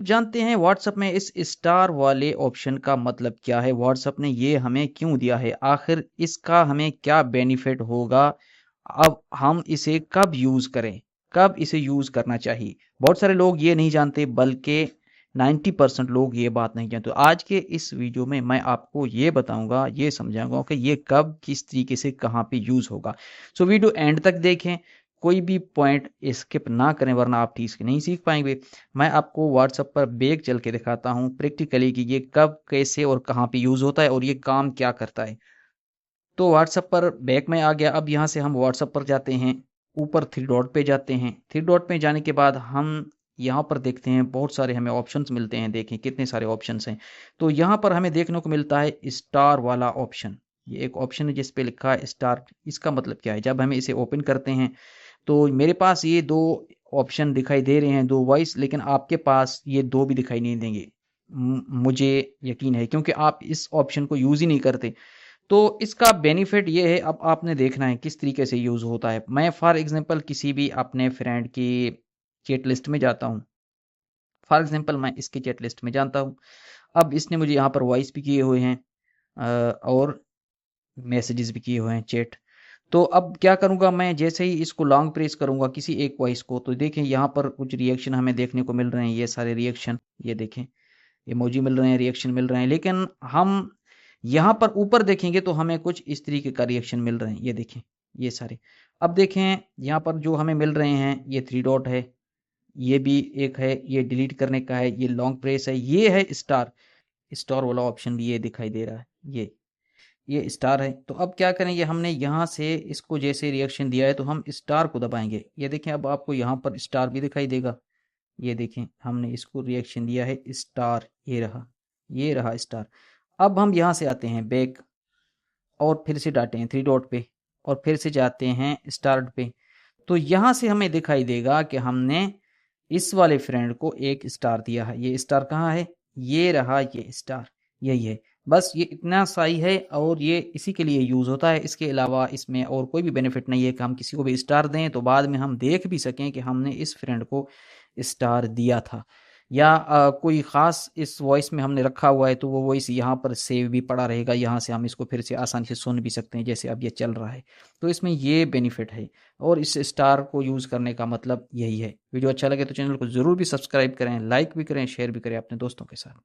जानते हैं व्हाट्सएप में इस स्टार वाले ऑप्शन का मतलब क्या है, व्हाट्सएप ने ये हमें क्यों दिया है, आखिर इसका हमें क्या बेनिफिट होगा, अब हम इसे कब यूज करें, कब इसे यूज करना चाहिए। बहुत सारे लोग ये नहीं जानते, बल्कि 90% लोग ये बात नहीं जानते। तो आज के इस वीडियो में मैं आपको ये बताऊंगा, ये समझाऊंगा कि ये कब किस तरीके से कहाँ पे यूज होगा। सो वीडियो एंड तक देखें, कोई भी पॉइंट स्किप ना करें, वरना आप ठीक से नहीं सीख पाएंगे। मैं आपको व्हाट्सएप पर बैक चल के दिखाता हूँ प्रैक्टिकली कि ये कब कैसे और कहाँ पे यूज होता है और ये काम क्या करता है। तो व्हाट्सएप पर बैक में आ गया। अब यहाँ से हम व्हाट्सएप पर जाते हैं, ऊपर थ्री डॉट पे जाते हैं। थ्री डॉट पे जाने के बाद हम यहाँ पर देखते हैं बहुत सारे हमें ऑप्शंस मिलते हैं। देखें कितने सारे ऑप्शंस हैं। तो यहाँ पर हमें देखने को मिलता है स्टार वाला ऑप्शन। ये एक ऑप्शन है जिस पे लिखा है स्टार। इसका मतलब क्या है, जब हमें इसे ओपन करते हैं तो मेरे पास ये दो ऑप्शन दिखाई दे रहे हैं, दो वॉइस, लेकिन आपके पास ये दो भी दिखाई नहीं देंगे। मुझे यकीन है क्योंकि आप इस ऑप्शन को यूज ही नहीं करते। तो इसका बेनिफिट ये है, अब आपने देखना है किस तरीके से यूज होता है। मैं फॉर एग्जांपल किसी भी अपने फ्रेंड की चैट लिस्ट में जाता हूँ। फॉर एग्जांपल मैं इसकी चैट लिस्ट में जानता हूँ। अब इसने मुझे यहाँ पर वॉइस भी किए हुए हैं और मैसेजेस भी किए हुए हैं, चैट। तो अब क्या करूंगा, मैं जैसे ही इसको लॉन्ग प्रेस करूंगा किसी एक वॉइस को, तो देखें यहाँ पर कुछ रिएक्शन हमें देखने को मिल रहे हैं। ये सारे रिएक्शन, ये देखें इमोजी मिल रहे हैं, रिएक्शन मिल रहे हैं। लेकिन हम यहाँ पर ऊपर देखेंगे तो हमें कुछ इस तरीके का रिएक्शन मिल रहे हैं। ये देखें ये सारे। अब देखें यहाँ पर जो हमें मिल रहे हैं, ये थ्री डॉट है, ये भी एक है, ये डिलीट करने का है, ये लॉन्ग प्रेस है, ये है स्टार। स्टार वाला ऑप्शन भी ये दिखाई दे रहा है, ये स्टार है। तो अब क्या करेंगे, हमने यहाँ से इसको जैसे रिएक्शन दिया है तो हम स्टार को दबाएंगे। ये देखें अब आपको यहाँ पर स्टार भी दिखाई देगा। ये देखें हमने इसको रिएक्शन दिया है स्टार, ये रहा स्टार। अब हम यहाँ से आते हैं बैक और फिर से डालते हैं थ्री डॉट पे और फिर से जाते हैं स्टार्ट पे। तो यहाँ से हमें दिखाई देगा कि हमने इस वाले फ्रेंड को एक स्टार दिया है। ये स्टार कहाँ है, ये रहा, ये स्टार यही है। बस ये इतना सा ही है और ये इसी के लिए यूज होता है। इसके अलावा इसमें और कोई भी बेनिफिट नहीं है कि हम किसी को भी स्टार दें तो बाद में हम देख भी सकें कि हमने इस फ्रेंड को स्टार दिया था, या कोई ख़ास इस वॉइस में हमने रखा हुआ है तो वो वॉइस यहाँ पर सेव भी पड़ा रहेगा। यहाँ से हम इसको फिर से आसानी से सुन भी सकते हैं जैसे अब ये चल रहा है। तो इसमें ये बेनिफिट है और इस स्टार को यूज़ करने का मतलब यही है। वीडियो अच्छा लगे तो चैनल को ज़रूर भी सब्सक्राइब करें, लाइक भी करें, शेयर भी करें अपने दोस्तों के साथ।